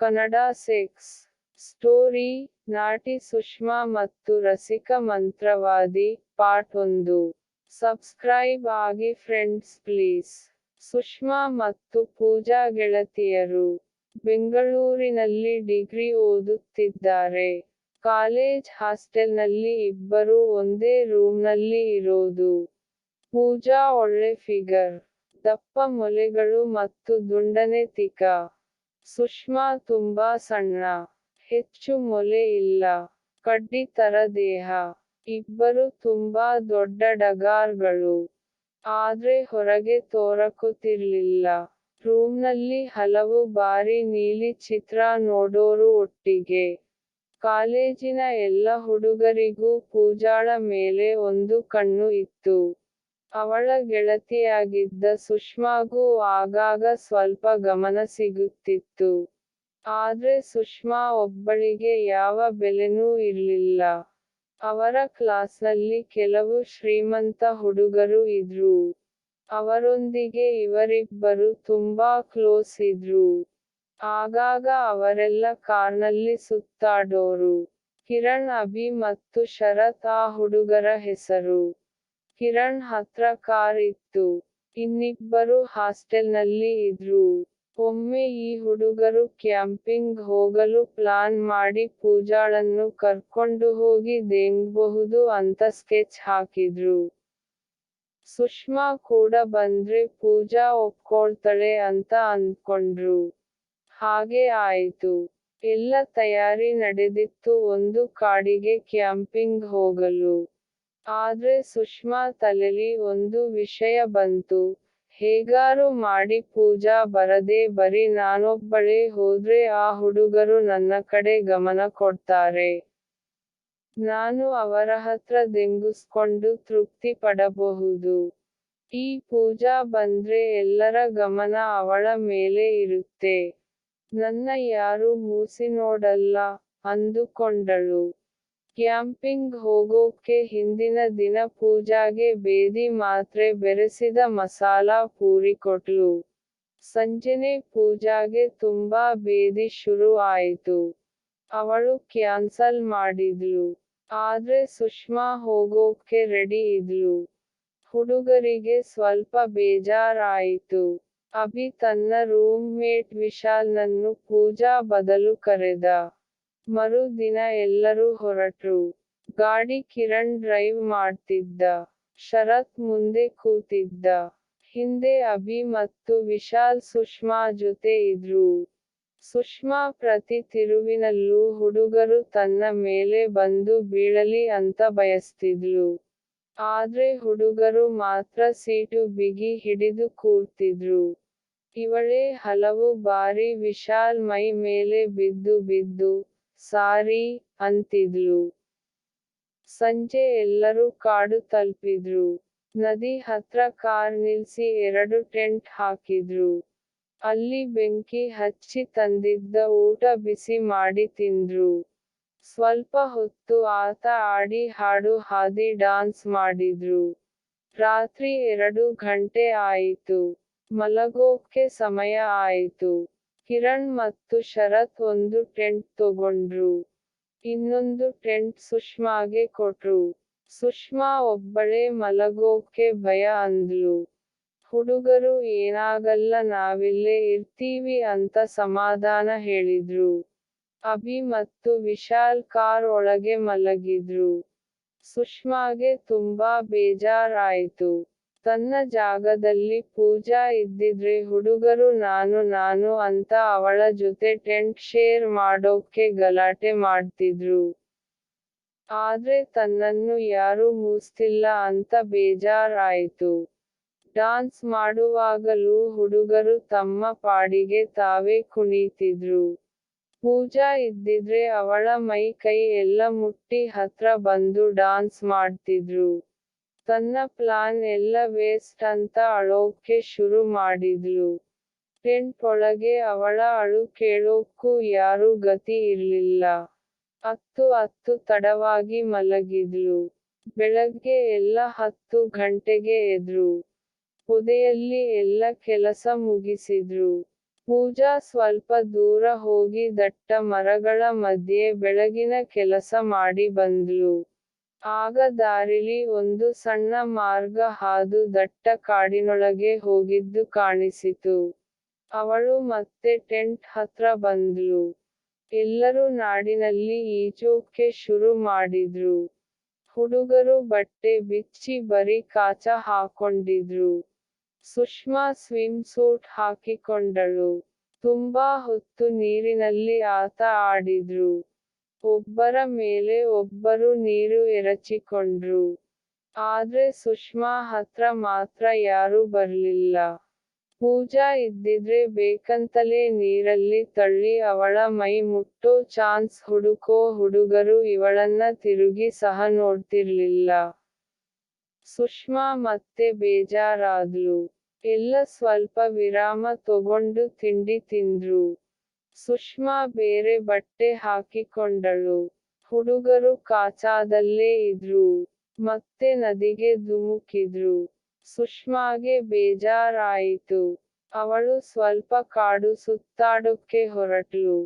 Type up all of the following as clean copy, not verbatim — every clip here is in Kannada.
ಕನ್ನಡ ಸೆಕ್ಸ್ ಸ್ಟೋರಿ ನಾಟಿ ಸುಷ್ಮಾ ಮತ್ತು ರಸಿಕ ಮಂತ್ರವಾದಿ ಪಾರ್ಟ್ 1. ಸಬ್ಸ್ಕ್ರೈಬ್ ಆಗಿ ಫ್ರೆಂಡ್ಸ್ ಪ್ಲೀಸ್. ಸುಷ್ಮಾ ಮತ್ತು ಪೂಜಾ ಗೆಳತಿಯರು ಬೆಂಗಳೂರಿನಲ್ಲಿ ಡಿಗ್ರಿ ಓದುತ್ತಿದ್ದಾರೆ. ಕಾಲೇಜ್ ಹಾಸ್ಟೆಲ್ನಲ್ಲಿ ಇಬ್ಬರೂ ಒಂದೇ ರೂಮ್ನಲ್ಲಿ ಇರೋದು. ಪೂಜಾ ಒಳ್ಳೆ ಫಿಗರ್, ದಪ್ಪ ಮೊಲೆಗಳು ಮತ್ತು ದುಂಡನೆ ತಿಕ. ಸುಷ್ಮಾ ತುಂಬಾ ಸಣ್ಣ, ಹೆಚ್ಚು ಮೊಲೆ ಇಲ್ಲ, ಕಡ್ಡಿ ತರ ದೇಹ. ಇಬ್ಬರು ತುಂಬಾ ದೊಡ್ಡ ಡಗಾರ್ಗಳು. ಆದ್ರೆ ಹೊರಗೆ ತೋರಕುತ್ತಿರ್ಲಿಲ್ಲ. ರೂಮ್ನಲ್ಲಿ ಹಲವು ಬಾರಿ ನೀಲಿ ಚಿತ್ರ ನೋಡೋರು ಒಟ್ಟಿಗೆ. ಕಾಲೇಜಿನ ಎಲ್ಲ ಹುಡುಗರಿಗೂ ಪೂಜಾಳ ಮೇಲೆ ಒಂದು ಕಣ್ಣು ಇತ್ತು. ಅವಳ ಗೆಳತಿಯಾಗಿದ್ದ ಸುಷ್ಮಾಗೂ ಆಗಾಗ ಸ್ವಲ್ಪ ಗಮನ ಸಿಗುತ್ತಿತ್ತು. ಆದ್ರೆ ಸುಷ್ಮಾ ಒಬ್ಬಳಿಗೆ ಯಾವ ಬೆಲೆನೂ ಇರ್ಲಿಲ್ಲ. ಅವರ ಕ್ಲಾಸ್ನಲ್ಲಿ ಕೆಲವು ಶ್ರೀಮಂತ ಹುಡುಗರು ಇದ್ರು. ಅವರೊಂದಿಗೆ ಇವರಿಬ್ಬರು ತುಂಬಾ ಕ್ಲೋಸ್ ಇದ್ರು. ಆಗಾಗ ಅವರೆಲ್ಲ ಕಾರ್ನಲ್ಲಿ ಸುತ್ತಾಡೋರು. ಕಿರಣ್, ಅಭಿ ಮತ್ತು ಶರತ್ ಆ ಹುಡುಗರ ಹೆಸರು. ಕಿರಣ್ ಹತ್ರ ಕಾರ್ ಇತ್ತು. ಇನ್ನಿಬ್ಬರು ಹಾಸ್ಟೆಲ್ನಲ್ಲಿ ಇದ್ರು. ಒಮ್ಮೆ ಈ ಹುಡುಗರು ಕ್ಯಾಂಪಿಂಗ್ ಹೋಗಲು ಪ್ಲಾನ್ ಮಾಡಿ ಪೂಜಾಳನ್ನು ಕರ್ಕೊಂಡು ಹೋಗಿ ದೇಂಗ್ಬಹುದು ಅಂತ ಸ್ಕೆಚ್ ಹಾಕಿದ್ರು. ಸುಷ್ಮಾ ಕೂಡ ಬಂದ್ರೆ ಪೂಜಾ ಒಪ್ಕೊಳ್ತಾಳೆ ಅಂತ ಅಂದ್ಕೊಂಡ್ರು. ಹಾಗೆ ಆಯ್ತು. ಎಲ್ಲ ತಯಾರಿ ನಡೆದಿತ್ತು ಒಂದು ಕಾಡಿಗೆ ಕ್ಯಾಂಪಿಂಗ್ ಹೋಗಲು. ಆದ್ರೆ ಸುಷ್ಮಾ ತಲೆಲಿ ಒಂದು ವಿಷಯ ಬಂತು. ಹೇಗಾರು ಮಾಡಿ ಪೂಜಾ ಬರದೆ ಬರೀ ನಾನೊಬ್ಬಳೇ ಹೋದ್ರೆ ಆ ಹುಡುಗರು ನನ್ನ ಕಡೆ ಗಮನ ಕೊಡ್ತಾರೆ. ನಾನು ಅವರ ಹತ್ರ ದೆಂಗುಸ್ಕೊಂಡು ತೃಪ್ತಿ ಪಡಬಹುದು. ಈ ಪೂಜಾ ಬಂದ್ರೆ ಎಲ್ಲರ ಗಮನ ಅವಳ ಮೇಲೆ ಇರುತ್ತೆ. ನನ್ನ ಯಾರೂ ಮೂಸಿ ನೋಡಲ್ಲ, ಅಂದುಕೊಂಡಳು. ಕ್ಯಾಂಪಿಂಗ್ ಹೋಗೋಕ್ಕೆ ಹಿಂದಿನ ದಿನ ಪೂಜಾಗೆ ಬೇದಿ ಮಾತ್ರೆ ಬೆರೆಸಿದ ಮಸಾಲಾ ಪೂರಿ ಕೊಟ್ಲು. ಸಂಜೆನೆ ಪೂಜಾಗೆ ತುಂಬಾ ಬೇದಿ ಶುರು ಆಯ್ತು. ಅವಳು ಕ್ಯಾನ್ಸಲ್ ಮಾಡಿದ್ಲು. ಆದ್ರೆ ಸುಷ್ಮಾ ಹೋಗೋಕ್ಕೆ ರೆಡಿ ಇದ್ಲು. ಹುಡುಗರಿಗೆ ಸ್ವಲ್ಪ ಬೇಜಾರ್ ಆಯಿತು. ಅಭಿ ತನ್ನ ರೂಮ್ ಮೇಟ್ ವಿಶಾಲ್ನನ್ನು ಪೂಜಾ ಬದಲು ಕರೆದ. ಮರುದಿನ ಎಲ್ಲರೂ ಹೊರಟ್ರು. ಗಾಡಿ ಕಿರಣ್ ಡ್ರೈವ್ ಮಾಡ್ತಿದ್ದ. ಶರತ್ ಮುಂದೆ ಕೂತಿದ್ದ. ಹಿಂದೆ ಅಭಿ ಮತ್ತು ವಿಶಾಲ್ ಸುಷ್ಮಾ ಜೊತೆ ಇದ್ರು. ಸುಷ್ಮಾ ಪ್ರತಿ ತಿರುವಿನಲ್ಲೂ ಹುಡುಗರು ತನ್ನ ಮೇಲೆ ಬಂದು ಬೀಳಲಿ ಅಂತ ಬಯಸ್ತಿದ್ಲು. ಆದ್ರೆ ಹುಡುಗರು ಮಾತ್ರ ಸೀಟು ಬಿಗಿ ಹಿಡಿದು ಕೂರ್ತಿದ್ರು. ಇವಳೇ ಹಲವು ಬಾರಿ ವಿಶಾಲ್ ಮೈ ಮೇಲೆ ಬಿದ್ದು ಸಾರಿ ಅಂತಿದ್ಲು. ಸಂಜೆ ಎಲ್ಲರೂ ಕಾಡು ತಲುಪಿದ್ರು. ನದಿ ಹತ್ರ ಕಾರ್ ನಿಲ್ಸಿ 2 ಟೆಂಟ್ ಹಾಕಿದ್ರು. ಅಲ್ಲಿ ಬೆಂಕಿ ಹಚ್ಚಿ ತಂದಿದ್ದ ಊಟ ಬಿಸಿ ಮಾಡಿ ತಿಂದ್ರು. ಸ್ವಲ್ಪ ಹೊತ್ತು ಆಟ ಆಡಿ ಹಾಡು ಹಾಡಿ ಡಾನ್ಸ್ ಮಾಡಿದ್ರು. ರಾತ್ರಿ 2 ಗಂಟೆ ಆಯಿತು. ಮಲಗೋಕ್ಕೆ ಸಮಯ ಆಯಿತು. ಕಿರಣ್ ಮತ್ತು ಶರತ್ ಒಂದು ಟೆಂಟ್ ತಗೊಂಡ್ರು. ಇನ್ನೊಂದು ಟೆಂಟ್ ಸುಷ್ಮಾಗೆ ಕೊಟ್ರು. ಸುಷ್ಮಾ ಒಬ್ಬಳೇ ಮಲಗೋಕ್ಕೆ ಭಯ ಅಂದ್ಲು. ಹುಡುಗರು ಏನಾಗಲ್ಲ ನಾವಿಲ್ಲೇ ಇರ್ತೀವಿ ಅಂತ ಸಮಾಧಾನ ಹೇಳಿದ್ರು. ಅಭಿ ಮತ್ತು ವಿಶಾಲ್ ಕಾರ್ ಒಳಗೆ ಮಲಗಿದ್ರು. ಸುಷ್ಮಾಗೆ ತುಂಬಾ ಬೇಜಾರ್ ಆಯ್ತು. ತನ್ನ ಜಾಗದಲ್ಲಿ ಪೂಜಾ ಇದ್ದಿದ್ರೆ ಹುಡುಗರು ನಾನು ಅಂತ ಅವಳ ಜೊತೆ ಟೆಂಟ್ ಶೇರ್ ಮಾಡೋಕ್ಕೆ ಗಲಾಟೆ ಮಾಡ್ತಿದ್ರು. ಆದ್ರೆ ತನ್ನನ್ನು ಯಾರೂ ಮೂಸ್ತಿಲ್ಲ ಅಂತ ಬೇಜಾರ್ ಆಯ್ತು. ಡಾನ್ಸ್ ಮಾಡುವಾಗಲೂ ಹುಡುಗರು ತಮ್ಮ ಪಾಡಿಗೆ ತಾವೇ ಕುಣೀತಿದ್ರು. ಪೂಜಾ ಇದ್ದಿದ್ರೆ ಅವಳ ಮೈ ಕೈ ಎಲ್ಲ ಮುಟ್ಟಿ ಹತ್ರ ಬಂದು ಡಾನ್ಸ್ ಮಾಡ್ತಿದ್ರು. ತನ್ನ ಪ್ಲಾನ್ ಎಲ್ಲ ವೇಸ್ಟ್ ಅಂತ ಅಳೋಕ್ಕೆ ಶುರು ಮಾಡಿದ್ಲು. ಟೆಂಟ್ ಒಳಗೆ ಅವಳ ಅಳು ಕೇಳೋಕ್ಕೂ ಯಾರೂ ಗತಿ ಇರ್ಲಿಲ್ಲ. ಅತ್ತು ತಡವಾಗಿ ಮಲಗಿದ್ಲು. ಬೆಳಗ್ಗೆ ಎಲ್ಲ 10 ಗಂಟೆಗೆ ಎದ್ರು. ಪೊದೆಯಲ್ಲಿ ಎಲ್ಲ ಕೆಲಸ ಮುಗಿಸಿದ್ರು. ಪೂಜಾ ಸ್ವಲ್ಪ ದೂರ ಹೋಗಿ ದಟ್ಟ ಮರಗಳ ಮಧ್ಯೆ ಬೆಳಗಿನ ಕೆಲಸ ಮಾಡಿ ಬಂದ್ಲು. ಆಗ ದಾರಿಲಿ ಒಂದು ಸಣ್ಣ ಮಾರ್ಗ ಹಾದು ದಟ್ಟ ಕಾಡಿನೊಳಗೆ ಹೋಗಿದ್ದು ಕಾಣಿಸಿತು. ಅವಳು ಮತ್ತೆ ಟೆಂಟ್ ಹತ್ರ ಬಂದ್ಲು. ಎಲ್ಲರೂ ನಾಡಿನಲ್ಲಿ ಈಜೋಕೆ ಶುರು ಮಾಡಿದ್ರು. ಹುಡುಗರು ಬಟ್ಟೆ ಬಿಚ್ಚಿ ಬರೀ ಕಾಚ ಹಾಕೊಂಡಿದ್ರು. ಸುಷ್ಮಾ ಸ್ವಿಮ್ ಸೂಟ್ ಹಾಕಿಕೊಂಡಳು. ತುಂಬಾ ಹೊತ್ತು ನೀರಿನಲ್ಲಿ ಆಟ ಆಡಿದ್ರು. ಒಬ್ಬರ ಮೇಲೆ ಒಬ್ಬರು ನೀರು ಎರಚಿಕೊಂಡ್ರು. ಆದ್ರೆ ಸುಷ್ಮಾ ಹತ್ರ ಮಾತ್ರ ಯಾರೂ ಬರ್ಲಿಲ್ಲ. ಪೂಜಾ ಇದ್ದಿದ್ರೆ ಬೇಕಂತಲೇ ನೀರಲ್ಲಿ ತಳ್ಳಿ ಅವಳ ಮೈ ಮುಟ್ಟೋ ಚಾನ್ಸ್ ಹುಡುಕೋ ಹುಡುಗರು ಇವಳನ್ನ ತಿರುಗಿ ಸಹ ನೋಡ್ತಿರ್ಲಿಲ್ಲ. ಸುಷ್ಮಾ ಮತ್ತೆ ಬೇಜಾರಾದ್ಲು. ಎಲ್ಲ ಸ್ವಲ್ಪ ವಿರಾಮ ತಗೊಂಡು ತಿಂಡಿ ತಿಂದ್ರು. ಸುಷ್ಮಾ ಬೇರೆ ಬಟ್ಟೆ ಹಾಕಿಕೊಂಡಳು. ಹುಡುಗರು ಕಾಚಾದಲ್ಲೇ ಇದ್ರು. ಮತ್ತೆ ನದಿಗೆ ಧುಮುಕಿದ್ರು. ಸುಷ್ಮಾಗೆ ಬೇಜಾರಾಯಿತು. ಅವಳು ಸ್ವಲ್ಪ ಕಾಡು ಸುತ್ತಾಡೋಕ್ಕೆ ಹೊರಟ್ಲು.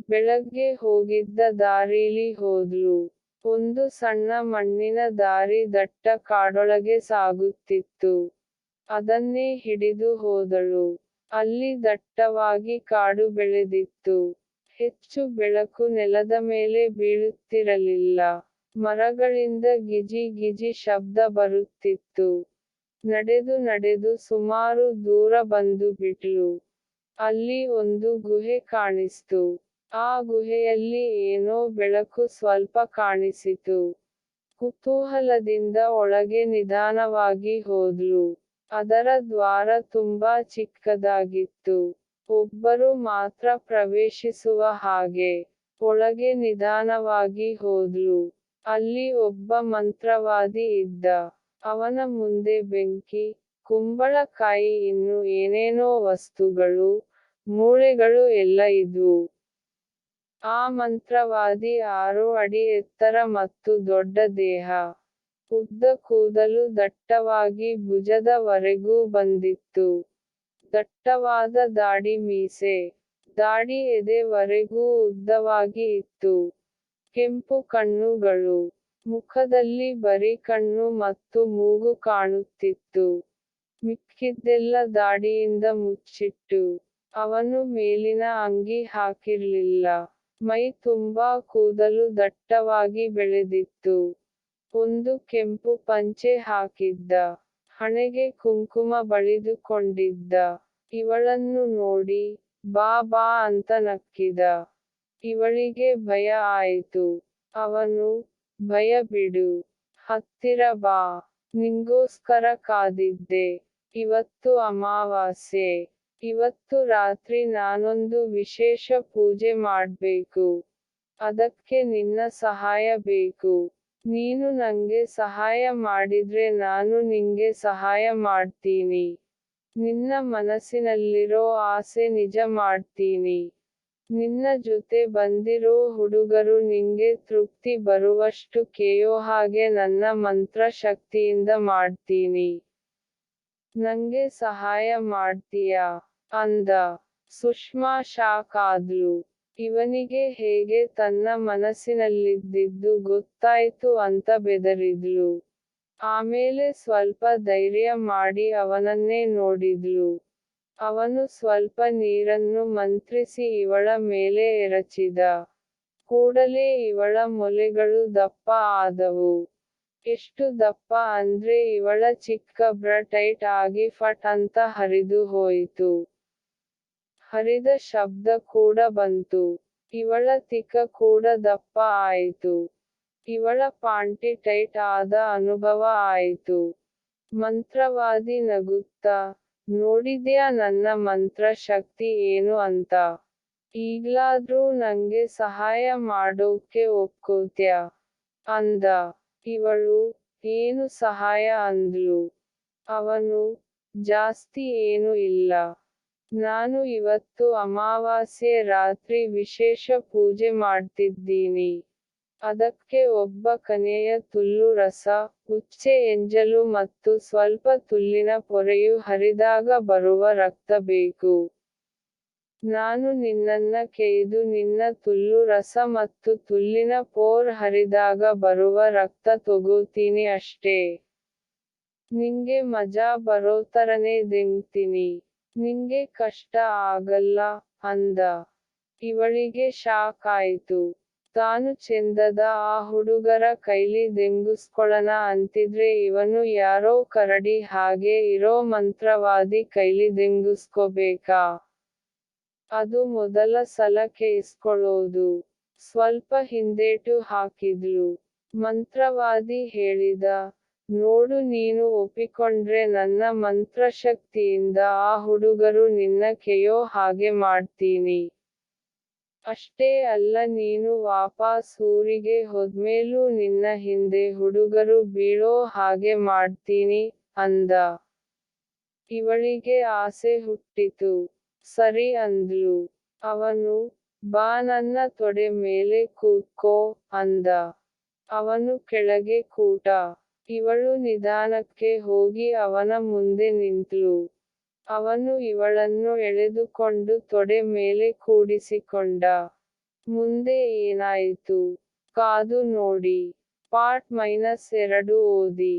ಬೆಳಗ್ಗೆ ಹೋಗಿದ್ದ ದಾರಿಲಿ ಹೋದ್ಲು. ಒಂದು ಸಣ್ಣ ಮಣ್ಣಿನ ದಾರಿ ದಟ್ಟ ಕಾಡೊಳಗೆ ಸಾಗುತ್ತಿತ್ತು. ಅದನ್ನೇ ಹಿಡಿದು ಹೋದಳು. ಅಲ್ಲಿ ದಟ್ಟವಾಗಿ ಕಾಡು ಬೆಳೆದಿತ್ತು. ಹೆಚ್ಚು ಬೆಳಕು ನೆಲದ ಮೇಲೆ ಬೀಳುತ್ತಿರಲಿಲ್ಲ. ಮರಗಳಿಂದ ಗಿಜಿ ಗಿಜಿ ಶಬ್ದ ಬರುತ್ತಿತ್ತು. ನಡೆದು ನಡೆದು ಸುಮಾರು ದೂರ ಬಂದು ಬಿಟ್ಲು. ಅಲ್ಲಿ ಒಂದು ಗುಹೆ ಕಾಣಿಸ್ತು. ಆ ಗುಹೆಯಲ್ಲಿ ಏನೋ ಬೆಳಕು ಸ್ವಲ್ಪ ಕಾಣಿಸಿತು. ಕುತೂಹಲದಿಂದ ಒಳಗೆ ನಿಧಾನವಾಗಿ ಹೋದ್ಲು. ಅದರ ದ್ವಾರ ತುಂಬಾ ಚಿಕ್ಕದಾಗಿತ್ತು. ಒಬ್ಬರು ಮಾತ್ರ ಪ್ರವೇಶಿಸುವ ಹಾಗೆ. ಒಳಗೆ ನಿಧಾನವಾಗಿ ಹೋದ್ಲು. ಅಲ್ಲಿ ಒಬ್ಬ ಮಂತ್ರವಾದಿ ಇದ್ದ. ಅವನ ಮುಂದೆ ಬೆಂಕಿ, ಕುಂಬಳಕಾಯಿ ಇನ್ನು ಏನೇನೋ ವಸ್ತುಗಳು, ಮೂಳೆಗಳು ಎಲ್ಲ ಇದ್ವು. ಆ ಮಂತ್ರವಾದಿ 6 ಅಡಿ ಎತ್ತರ ಮತ್ತು ದೊಡ್ಡ ದೇಹ. ಉದ್ದ ಕೂದಲು ದಟ್ಟವಾಗಿ ಭುಜದ ವರೆಗೂ ಬಂದಿತ್ತು. ದಟ್ಟವಾದ ದಾಡಿ ಮೀಸೆ. ದಾಡಿ ಎದೆ ವರೆಗೂ ಉದ್ದವಾಗಿ ಇತ್ತು. ಕೆಂಪು ಕಣ್ಣುಗಳು. ಮುಖದಲ್ಲಿ ಬರೀ ಕಣ್ಣು ಮತ್ತು ಮೂಗು ಕಾಣುತ್ತಿತ್ತು. ಮಿಕ್ಕಿದ್ದೆಲ್ಲ ದಾಡಿಯಿಂದ ಮುಚ್ಚಿಟ್ಟು. ಅವನು ಮೇಲಿನ ಅಂಗಿ ಹಾಕಿರ್ಲಿಲ್ಲ. ಮೈ ತುಂಬಾ ಕೂದಲು ದಟ್ಟವಾಗಿ ಬೆಳೆದಿತ್ತು. ಒಂದು ಕೆಂಪು ಪಂಚೆ ಹಾಕಿದ್ದ. ಹಣೆಗೆ ಕುಂಕುಮ ಬಳಿದುಕೊಂಡಿದ್ದ. ಇವಳನ್ನು ನೋಡಿ, ಬಾ ಬಾ ಅಂತ ನಕ್ಕಿದ. ಇವಳಿಗೆ ಭಯ ಆಯಿತು. ಅವನು, ಭಯ ಬಿಡು. ಹತ್ತಿರ ಬಾ. ನಿಂಗೋಸ್ಕರ ಕಾದಿದ್ದೆ. ಇವತ್ತು ಅಮಾವಾಸ್ಯೆ. ಇವತ್ತು ರಾತ್ರಿ ನಾನೊಂದು ವಿಶೇಷ ಪೂಜೆ ಮಾಡ್ಬೇಕು. ಅದಕ್ಕೆ ನಿನ್ನ ಸಹಾಯ ಬೇಕು. ನೀನು ನಂಗೆ ಸಹಾಯ ಮಾಡಿದ್ರೆ ನಾನು ನಿಂಗೆ ಸಹಾಯ ಮಾಡ್ತೀನಿ. ನಿನ್ನ ಮನಸ್ಸಿನಲ್ಲಿರೋ ಆಸೆ ನಿಜ ಮಾಡ್ತೀನಿ. ನಿನ್ನ ಜೊತೆ ಬಂದಿರೋ ಹುಡುಗರು ನಿಂಗೆ ತೃಪ್ತಿ ಬರುವಷ್ಟು ಕೇಯೋ ಹಾಗೆ ನನ್ನ ಮಂತ್ರ ಶಕ್ತಿಯಿಂದ ಮಾಡ್ತೀನಿ. ನಂಗೆ ಸಹಾಯ ಮಾಡ್ತೀಯಾ? ಅಂದ. ಸುಷ್ಮಾ ಶಾಕ್ ಆದ್ಲು. ಇವನಿಗೆ ಹೇಗೆ ತನ್ನ ಮನಸ್ಸಿನಲ್ಲಿದ್ದಿದ್ದು ಗೊತ್ತಾಯ್ತು ಅಂತ ಬೆದರಿದ್ಲು. ಆಮೇಲೆ ಸ್ವಲ್ಪ ಧೈರ್ಯ ಮಾಡಿ ಅವನನ್ನೇ ನೋಡಿದ್ಲು. ಅವನು ಸ್ವಲ್ಪ ನೀರನ್ನು ಮಂತ್ರಿಸಿ ಇವಳ ಮೇಲೆ ಎರಚಿದ. ಕೂಡಲೇ ಇವಳ ಮೊಲೆಗಳು ದಪ್ಪ ಆದವು. ಎಷ್ಟು ದಪ್ಪ ಅಂದ್ರೆ ಇವಳ ಚಿಕ್ಕ ಬ್ರ ಟೈಟ್ ಆಗಿ ಫಟ್ ಅಂತ ಹರಿದು ಹೋಯಿತು. ಹರಿದ ಶಬ್ದ ಕೂಡ ಬಂತು. ಇವಳ ತಿಕ್ಕ ಕೂಡ ದಪ್ಪ ಆಯಿತು. ಇವಳ ಪಾಂಟಿ ಟೈಟ್ ಆದ ಅನುಭವ ಆಯಿತು. ಮಂತ್ರವಾದಿ ನಗುತ್ತಾ, ನೋಡಿದ್ಯಾ ನನ್ನ ಮಂತ್ರ ಶಕ್ತಿ ಏನು ಅಂತ? ಈಗ್ಲಾದ್ರೂ ನಂಗೆ ಸಹಾಯ ಮಾಡೋಕೆ ಒಪ್ಕೋತ್ಯಾ? ಅಂದ. ಇವಳು, ಏನು ಸಹಾಯ ಅಂದ್ಲು. ಅವನು, ಜಾಸ್ತಿ ಏನು ಇಲ್ಲ. ನಾನು ಇವತ್ತು ಅಮಾವಾಸ್ಯೆ ರಾತ್ರಿ ವಿಶೇಷ ಪೂಜೆ ಮಾಡ್ತಿದ್ದೀನಿ. ಅದಕ್ಕೆ ಒಬ್ಬ ಕನ್ಯೆಯ ತುಲ್ಲು ರಸ, ಉಚ್ಚೆ ಎಂಜಲು ಮತ್ತು ಸ್ವಲ್ಪ ತುಲ್ಲಿನ ಪೊರೆಯು ಹರಿದಾಗ ಬರುವ ರಕ್ತ ಬೇಕು. ನಾನು ನಿನ್ನನ್ನ ಕೆಯ್ದು ನಿನ್ನ ತುಲ್ಲು ರಸ ಮತ್ತು ತುಲ್ಲಿನ ಪೋರ್ ಹರಿದಾಗ ಬರುವ ರಕ್ತ ತೊಗೋತೀನಿ ಅಷ್ಟೇ. ನಿಂಗೆ ಮಜಾ ಬರೋತರನೇ ದೆಂಗ್ತೀನಿ. ನಿಂಗೆ ಕಷ್ಟ ಆಗಲ್ಲ, ಅಂದ. ಇವಳಿಗೆ ಶಾಕ್ ಆಯ್ತು. ತಾನು ಚೆಂದದ ಆ ಹುಡುಗರ ಕೈಲಿ ದೆಂಗುಸ್ಕೊಳನ ಅಂತಿದ್ರೆ ಇವನು ಯಾರೋ ಕರಡಿ ಹಾಗೆ ಇರೋ ಮಂತ್ರವಾದಿ ಕೈಲಿ ದೆಂಗುಸ್ಕೊಬೇಕಾ? ಅದು ಮೊದಲ ಸಲ ಕೇಳಿಸ್ಕೊಳ್ಳೋದು. ಸ್ವಲ್ಪ ಹಿಂದೇಟು ಹಾಕಿದ್ಲು. ಮಂತ್ರವಾದಿ ಹೇಳಿದ, ನೋಡು ನೀನು ಒಪ್ಪಿಕೊಂಡ್ರೆ ನನ್ನ ಮಂತ್ರಶಕ್ತಿಯಿಂದ ಆ ಹುಡುಗರು ನಿನ್ನ ಕೆಯ್ಯೋ ಹಾಗೆ ಮಾಡ್ತೀನಿ. ಅಷ್ಟೇ ಅಲ್ಲ ನೀನು ವಾಪಸ್ ಊರಿಗೆ ಹೋದ್ಮೇಲೂ ನಿನ್ನ ಹಿಂದೆ ಹುಡುಗರು ಬೀಳೋ ಹಾಗೆ ಮಾಡ್ತೀನಿ, ಅಂದ. ಇವಳಿಗೆ ಆಸೆ ಹುಟ್ಟಿತು. ಸರಿ ಅಂದ್ಲು. ಅವನು, ಬಾ ನನ್ನ ತೊಡೆ ಮೇಲೆ ಕೂತ್ಕೋ, ಅಂದ. ಅವನು ಕೆಳಗೆ ಕೂಟ. ಇವಳು ನಿಧಾನಕ್ಕೆ ಹೋಗಿ ಅವನ ಮುಂದೆ ನಿಂತ್ಳು. ಅವನು ಇವಳನ್ನು ಎಳೆದುಕೊಂಡು ತೊಡೆ ಮೇಲೆ ಕೂಡಿಸಿಕೊಂಡ. ಮುಂದೆ ಏನಾಯಿತು? ಕಾದು ನೋಡಿ. ಪಾರ್ಟ್ -2 ಓದಿ.